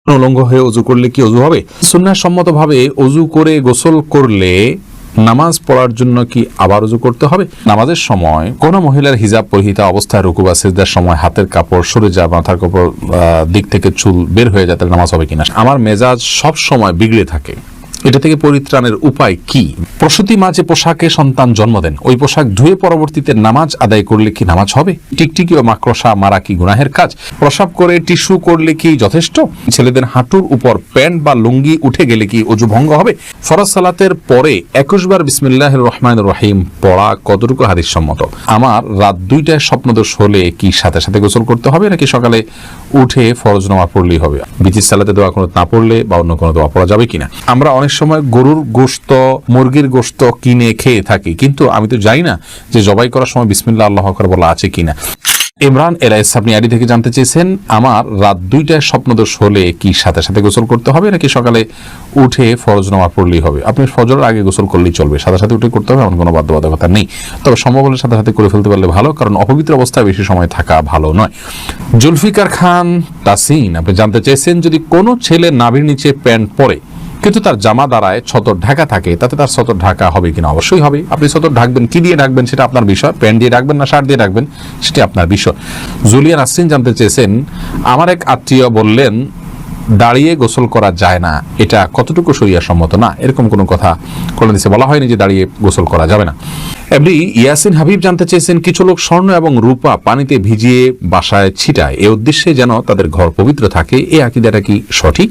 উলঙ্গ হয়ে অজু করলে কি অজু হবে? সুন্নাহ সম্মতভাবে অজু করে গোসল করলে নামাজ পড়ার জন্য কি আবার অজু করতে হবে? নামাজের সময় কোন মহিলার হিজাব পরিহিতা অবস্থায় রুকু বা সিজদার সময় হাতের কাপড় সরে যায়, মাথার কাপড় দিক থেকে চুল বের হয়ে যায়, তাহলে নামাজ হবে কিনা? আমার মেজাজ সব সময় বিগড়ে থাকে, এটা থেকে পরিত্রাণের উপায় কি? প্রসূতি মা যে পোশাকে সন্তান জন্ম দেন, ওই পোশাক ধুয়ে পরবর্তীতে নামাজ আদায় করলে কি নামাজ হবে? টিকটিকি ও মাকড়সা মারা কি গুনাহের কাজ? প্রসাব করে টিস্যু করলে কি যথেষ্ট? ছেলেদের হাঁটুর উপর প্যান্ট বা লুঙ্গি উঠে গেলে কি অজু ভঙ্গ হবে? ফরজ সালাতের পরে 21 বার বিসমিল্লাহির রহমানির রহিম পড়া কতটুকু হাদিস সম্মত? আমার রাত 2টায় স্বপ্নদোষ হলে কি সাথে সাথে গোসল করতে হবে, নাকি সকালে উঠে ফরজ নামাজ পড়লেই হবে? বিচির সালাতে দোয়া কুনুত না পড়লে বা অন্য কোনো দোয়া পড়া যাবে কিনা? আমরা অনেক সময় গরুর গোশত, মুরগির গোশত কিনে খেয়ে থাকি, কিন্তু আমি তো জানি না যে জবাই করার সময় বিসমিল্লাহ আল্লাহু আকবার বলা আছে কিনা। ইমরান এলাইস আপনি আইডি থেকে জানতে চেয়েছেন, আমার রাত 2টায় স্বপ্নদোষ হলে কি সাথে সাথে গোসল করতে হবে, নাকি সকালে উঠে ফরজ নামাজ পড়লেই হবে? আপনি ফজরের আগে গোসল করলেই চলবে, সাথে সাথে উঠে করতে হবে এমন কোনো বাধ্যবাধকতা নেই। তবে সম্ভব হলে সাথে সাথে করে ফেলতে পারলে ভালো, কারণ অপবিত্র অবস্থায় বেশি সময় থাকা ভালো নয়। জুলফিকার খান তাসিন আপনি জানতে চেয়েছেন, যদি কোনো ছেলে নাভির নিচে প্যান্ট পরে কিন্তু তার জামা দ্বারায় ছতর ঢাকা থাকে, তাতে তার ছতর ঢাকা হবে কিনা? অবশ্যই হবে। আপনি ছতর ঢাকবেন, কি দিয়ে ঢাকবেন সেটা আপনার বিষয়। প্যান্ট দিয়ে ঢাকবেন না শার্ট দিয়ে ঢাকবেন সেটা আপনার বিষয়। জুলিয়া নাসরিন জানতে চেয়েছেন, আমার এক আত্মীয় বললেন দাঁড়িয়ে গোসল করা যায় না, এটা কতটুকু শরিয়া সম্মত? না, এরকম কোনো কথা কোরআন হাদিসে বলা হয়নি যে দাঁড়িয়ে গোসল করা যাবে না। এমনি ইয়াসিন হাবিব জানতে চেয়েছেন, কিছু লোক স্বর্ণ এবং রূপা পানিতে ভিজিয়ে বাসায় ছিটায় এ উদ্দেশ্যে যেন তাদের ঘর পবিত্র থাকে, এই আকীদাটা কি সঠিক?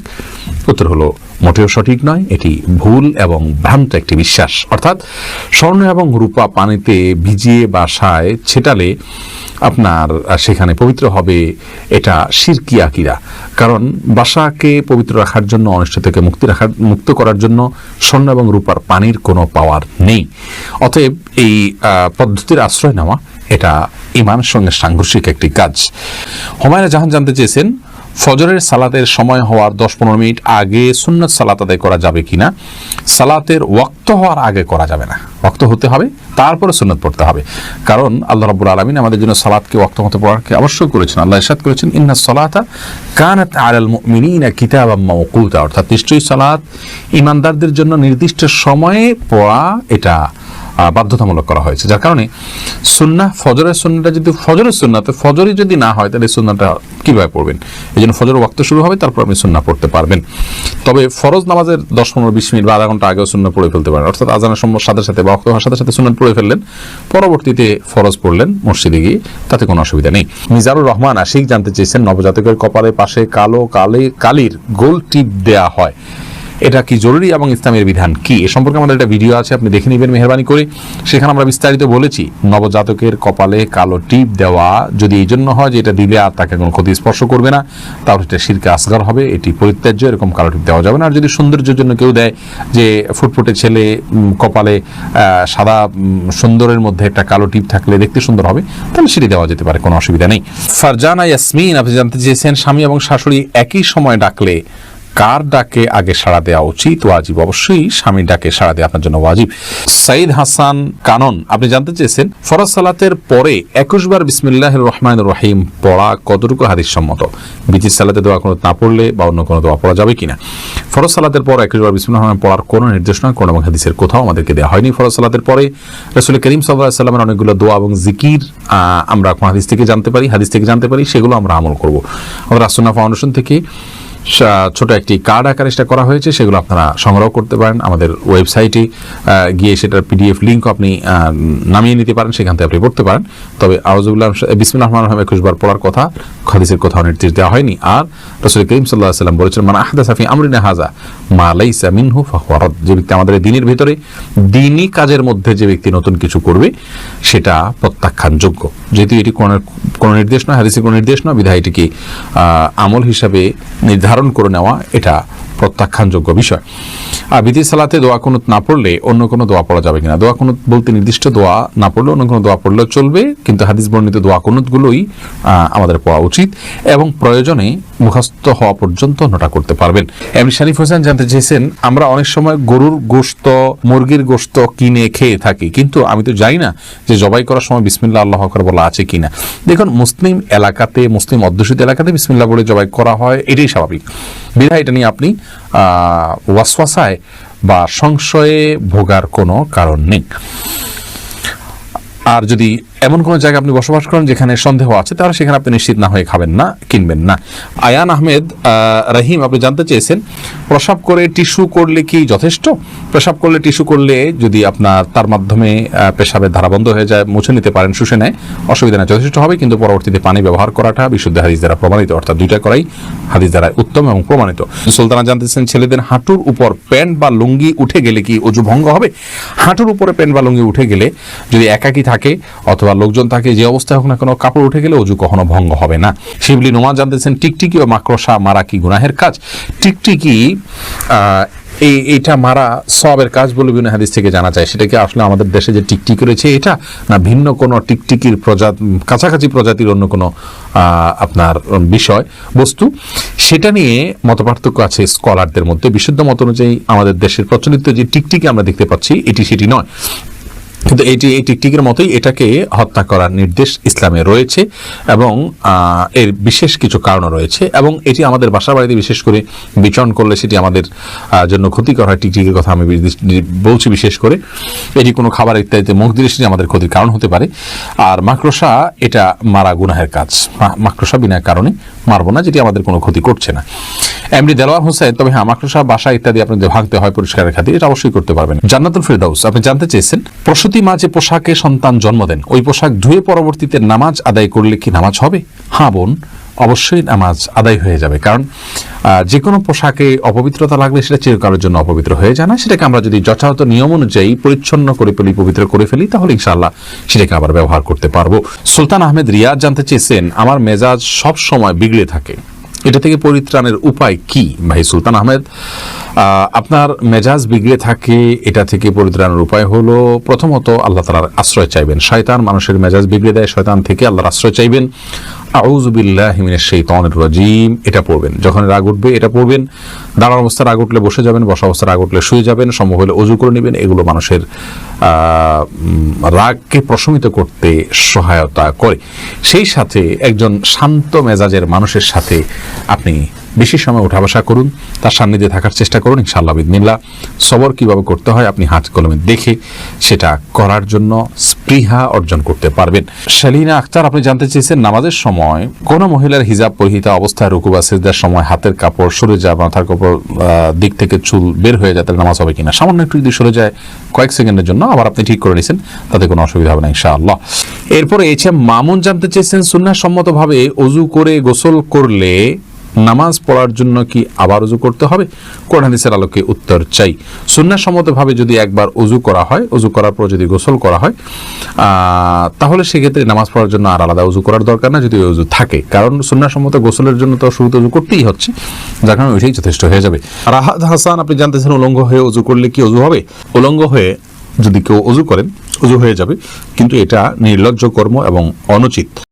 উত্তর হলো মোটেও সঠিক নয়, এটি ভুল এবং ভ্রান্ত একটি বিশ্বাস। অর্থাৎ স্বর্ণ এবং রূপা পানিতে ভিজিয়ে বাসায় ছেটালে আপনার সেখানে পবিত্র হবে, এটা শিরকি আকীদা। কারণ বাসাকে পবিত্র রাখার জন্য, অনিষ্ট থেকে মুক্ত করার জন্য স্বর্ণ এবং রূপার পানির কোনো পাওয়ার নেই। অতএব এই পদ্ধতির আশ্রয় নেওয়া এটা ঈমানের সঙ্গে সাংঘর্ষিক একটি কাজ। হুমায়রা জাহান জানতে চেয়েছেন, ফজরের সালাতের সময় হওয়ার 10-15 মিনিট আগে সুন্নত সালাত আদায় করা যাবে কিনা? সালাতের ওয়াক্ত হওয়ার আগে করা যাবে না, ওয়াক্ত হতে হবে তারপরে সুন্নত পড়তে হবে। কারণ আল্লাহ রাব্বুল আলামিন আমাদের জন্য সালাতকে ওয়াক্ত মতো পড়াকে আবশ্যক করেছেন। আল্লাহ ইরশাদ করেছেন, ইন্নাস সালাতা কানাত আলাল মুমিনিনা কিতাবাম মাওকুতা, অর্থাৎ নিশ্চয়ই সালাত ঈমানদারদের জন্য নির্দিষ্ট সময়ে পড়া এটা বাধ্যতামূলক করা হয়েছে। যার কারণে সুন্নাহ, ফজরের সুন্নাহটা যদি ফজরের সুন্নাতে ফজরই যদি না হয়, তাহলে সুন্নাহটা কিভাবে পড়বেন? এই জন্য ফজর ওয়াক্ত শুরু হবে, তারপর আপনি সুন্নাহ পড়তে পারবেন। তবে ফরজ নামাজের 10-15-20 মিনিট বা আধা ঘন্টা আগেও সুন্নাহ পড়ে ফেলতে পারেন। অর্থাৎ আজানের সাথে সাথে বা ওয়াক্ত হওয়ার সাথে সাথে সুন্নাহ পড়ে ফেললেন, পরবর্তীতে ফরজ পড়লেন মসজিদে গিয়ে, তাতে কোনো অসুবিধা নেই। মিজানুর রহমান আশিক জানতে চেয়েছেন, নবজাতকের কপালের পাশে কালির গোল টিপ দেয়া হয়, এটা কি জরুরি এবং ইসলামের বিধান কি? এ সম্পর্কে আমাদের একটা ভিডিও আছে, আপনি দেখে নেবেন মেহরবানি করে। সেখানে আমরা বিস্তারিত বলেছি, নবজাতকের কপালে কালো টিপ দেওয়া যদি এই জন্য হয় যে এটা দিলে আর তাকে কোনো ক্ষতি স্পর্শ করবে না, তাহলে এটা শিরকে আসগার হবে, এটি পরিত্যাজ্য, এরকম কালো টিপ দেওয়া যাবে না। আর যদি সৌন্দর্যের জন্য কেউ দেয়, যে ফুটফুটে ছেলে কপালে সাদা সুন্দরের মধ্যে একটা কালো টিপ থাকলে দেখতে সুন্দর হবে, তাহলে সেটি দেওয়া যেতে পারে, কোনো অসুবিধা নেই। ফারজানা ইয়াসমিন আপনি জানতে চেয়েছেন, স্বামী এবং শাশুড়ি একই সময় ডাকলে কার ডাকে আগে সাড়া দেওয়া উচিত? ওয়াজিব, অবশ্যই স্বামীর ডাকে সাড়া দেওয়া আপনার জন্য ওয়াজিব। সাইদ হাসান কানন আপনি জানতে চেয়েছেন, ফরজ সালাতের পরে 21 বার বিসমিল্লাহির রহমানির রহিম পড়া কতটুকু হাদিস সম্মত? বিচির সালাতে দোয়া কুনুত না পড়লে বা অন্য কোনো দোয়া পড়া যাবে কিনা? ফরজ সালাতের পর 21 বার বিসমিল্লাহির রহমান পড়ার কোনো নির্দেশনা কোন হাদিসের কোথাও আমাদেরকে দেওয়া হয়নি। ফরজ সালাতের পরে রাসূল করিম সাল্লাল্লাহু আলাইহি ওয়াসাল্লামের অনেকগুলো দোয়া এবং জিকির আমরা কোন হাদিস থেকে জানতে পারি, সেগুলো আমরা আমল করব। আমাদের আসুন্নাহ ফাউন্ডেশন থেকে ছোট একটি কার্ড আকারে সেটা করা হয়েছে, সেগুলো আপনারা সংগ্রহ করতে পারেন। আমাদের ওয়েবসাইটে গিয়ে সেটার পিডিএফ লিঙ্ক আপনি নামিয়ে নিতে পারেন, সেখান থেকে আপনি পড়তে পারেন। তবে আউযুবিল্লাহ বিসমিল্লাহির রহমানির রহিম 21 বার পড়ার কথা হাদিসের কোথাও নির্দেশ দেওয়া হয়নি। আর রাসূল করিম সাল্লাল্লাহু আলাইহি ওয়াসাল্লাম বলেছেন, মান আহদাসা ফি আমরিনা হাযা মা লাইসা মিনহু ফাহুয়া রাদ, যে ব্যক্তি আমাদের দ্বীনের ভিতরে দ্বীনি কাজের মধ্যে যে ব্যক্তি নতুন কিছু করবে সেটা প্রত্যাখ্যানযোগ্য। যেহেতু এটি কোনো নির্দেশ নয়, হাদিসের কোনো নির্দেশ নয়, বিধায় এটিকে আমল হিসাবে নির্ধারণ করে নেওয়া এটা প্রত্যাখ্যানযোগ্য বিষয়। আর বিতি সালাতে দোয়া কুনুত না পড়লে অন্য কোনো দোয়া পড়া যাবে কিনা? দোয়া কুনুত বলতে নির্দিষ্ট দোয়া না পড়লে অন্য কোনো দোয়া পড়লেও চলবে, কিন্তু হাদিস বর্ণিত দোয়া কুনুতগুলোই আমাদের পড়া উচিত এবং প্রয়োজনে মুখস্থ হওয়া পর্যন্ত অন্যটা করতে পারবেন। এমনি শরীফ হোসেন জানতে চেয়েছেন, আমরা অনেক সময় গরুর গোশত, মুরগির গোশত কিনে খেয়ে থাকি, কিন্তু আমি তো জানি না যে জবাই করার সময় বিসমিল্লাহ আল্লাহু আকবার বলা আছে কিনা। দেখুন, মুসলিম অধ্যুষিত এলাকাতে বিসমিল্লাহ বলে জবাই করা হয়, এটাই স্বাভাবিক। বিধায় এটা নিয়ে আপনি ওয়াসওয়াসায় বা সংশয়ে ভোগার কোনো কারণ নেই। আর যদি এমন কোনো জায়গায় আপনি বসবাস করেন যেখানে সন্দেহ আছে, তাহলে সেখানে আপনি নিশ্চিত না হয়ে খাবেন না, কিনবেন না। আয়ান আহমেদ রহিম, আপনি জানতে চেয়েছেন প্রসাব করে টিস্যু করলে কি যথেষ্ট? প্রসাব করলে টিস্যু করলে যদি আপনার তার মাধ্যমে পেশাবের ধারা বন্ধ হয়ে যায়, মুছে নিতে পারেন, শুষে নেয়, অসুবিধা নেই, যথেষ্ট হবে। কিন্তু পরবর্তীতে পানি ব্যবহার করাটা বিশুদ্ধ হাদিস দ্বারা প্রমাণিত, অর্থাৎ দুইটা করাই হাদিস দ্বারা উত্তম এবং প্রমাণিত। সুলতানা জানতেছেন ছেলেদের হাঁটুর উপর প্যান্ট বা লুঙ্গি উঠে গেলে কি অজু ভঙ্গ হবে? হাঁটুর উপরে প্যান্ট বা লুঙ্গি উঠে গেলে, যদি একাকী থাকে অথবা লোকজন থাকে, যে অবস্থায় হোক না কোনো, কাপড় উঠে গেলে অজু কখনো ভঙ্গ হবে না। শিবলি নোমান জানতেছেন টিকটিকি ও মাকড়সা মারা কি গুনাহের কাজ? টিকটিকি এইটা মারা সওয়াবের কাজ বলে বিভিন্ন হাদিস থেকে জানা যায়। সেটা কি আসলে আমাদের দেশে যে টিকটিকি রয়েছে এটা, না ভিন্ন কোনো টিকটিকির কাছাকাছি প্রজাতির অন্য কোনো আপনার বিষয় বস্তু? সেটা নিয়ে মতপার্থক্য আছে স্কলারদের মধ্যে। বিশুদ্ধ মত অনুযায়ী আমাদের দেশের প্রচলিত যে টিকটিকি আমরা দেখতে পাচ্ছি এটি সেটি নয়, কিন্তু এই টিকটিকের মতোই এটাকে হত্যা করার নির্দেশ ইসলামে রয়েছে এবং এর বিশেষ কিছু কারণ রয়েছে, এবং এটি আমাদের বাসা বাড়িতে বিশেষ করে বিচরণ করলে সেটি আমাদের জন্য ক্ষতিকর হয়। টিকটিকের কথা আমি বলছি বিশেষ করে, এটি কোনো খাবার ইত্যাদিতে মুখ দিলে সেটি আমাদের ক্ষতির কারণ হতে পারে। আর মাকড়সা, এটা মারা গুনাহের কাজ, মাকড়সা বিনা কারণে মারবো না, যেটি আমাদের কোনো ক্ষতি করছে না। এমডি দেলোয়ার হোসেন, তবে হ্যাঁ, মাকড়সা বাসা ইত্যাদি আপনাদের ভাগতে হয় পরিষ্কারের খাতিরে, এটা অবশ্যই করতে পারবেন। জান্নাতুল ফেরদাউস, আপনি জানতে চেয়েছেন প্রসূতি মা যে পোশাকে সন্তান জন্ম দেন, ওই পোশাক ধুয়ে পরবর্তীতে নামাজ আদায় করলে কি নামাজ হবে? হ্যাঁ বোন, অবশ্যই নামাজ আদায় হয়ে যাবে। কারণ যে কোনো পোশাকে অপবিত্রতা লাগলে সেটা চিরকালের জন্য অপবিত্র হয়ে যায় না। সেটাকে আমরা যদি যথাযথ নিয়ম অনুযায়ী পরিচ্ছন্ন করে ফেলি, পবিত্র করে ফেলি, তাহলে ইনশাআল্লাহ সেটাকে আবার ব্যবহার করতে পারবো। সুলতান আহমেদ রিয়াজ জানতে চেয়েছেন আমার মেজাজ সব সময় বিগড়ে থাকে, এটা থেকে পরিত্রাণের উপায় কি? ভাই সুলতান আহমেদ, আপনার মেজাজ বিগড়ে থাকে, এটা থেকে পরিত্রাণের উপায় হলো প্রথমত আল্লাহ তাআলার আশ্রয় চাইবেন। শয়তান মানুষের মেজাজ বিগড়ে দেয়, শয়তান থেকে আল্লাহর আশ্রয় চাইবেন। আউযু বিল্লাহি মিনাশ শাইতানির রাজীম, এটা পড়বেন। যখন রাগ উঠবে এটা পড়বেন। দাঁড়ানো অবস্থায় রাগ উঠলে বসে যাবেন, বসা অবস্থায় রাগ উঠলে শুয়ে যাবেন, সম্ভব হলে অজু করে নেবেন। এগুলো মানুষের রাগকে প্রশমিত করতে সহায়তা করে। সেই সাথে একজন শান্ত মেজাজের মানুষের সাথে আপনি বেশি সময় উঠা বসা করুন, তার সান্নিধ্যে থাকার চেষ্টা করুন, ইনশাআল্লাহ বিদিনিল্লাহ সবর কিভাবে করতে হয় আপনি হাত কলমে দেখে সেটা করার জন্য স্পৃহা অর্জন করতে পারবেন। শালিনা আক্তার, আপনি জানতে চেয়েছেন নামাজের সময় কোন মহিলার হিজাব পরিহিতা অবস্থায় রুকু বা সিজদার সময় হাতের কাপড় সরে যায়, মাথার কাপড় দিক থেকে চুল বের হয়ে যায়, তাহলে নামাজ হবে কিনা? সামান্য একটু যদি সরে যায় কয়েক সেকেন্ডের জন্য, আবার আপনি ঠিক করে নিয়েছেন, তাতে কোনো অসুবিধা হবে না ইনশাআল্লাহ। এরপরে মামুন জানতে চেয়েছেন সুন্নাহ সম্মতভাবে অজু করে গোসল করলে নামাজ পড়ার জন্য কি আবার অজু করতে হবে? কোরআন হাদিসের আলোকে উত্তর চাই। সুন্নাহ সম্মতভাবে যদি একবার অজু করা হয়, অজু করার পর যদি গোসল করা হয়, তাহলে সেক্ষেত্রে নামাজ পড়ার জন্য আর আলাদা অজু করার দরকার না, যদি অজু থাকে। কারণ সুন্নাহ সম্মত গোসলের জন্য তো শুরুতে অজু করতেই হচ্ছে, যার কারণে ওইটাই যথেষ্ট হয়ে যাবে। রাহাত হাসান, আপনি জানতেছেন উলঙ্গ হয়ে অজু করলে কি অজু হবে? উলঙ্গ হয়ে যদি কেউ অজু করেন, অজু হয়ে যাবে, কিন্তু এটা নির্লজ্জ কর্ম এবং অনুচিত।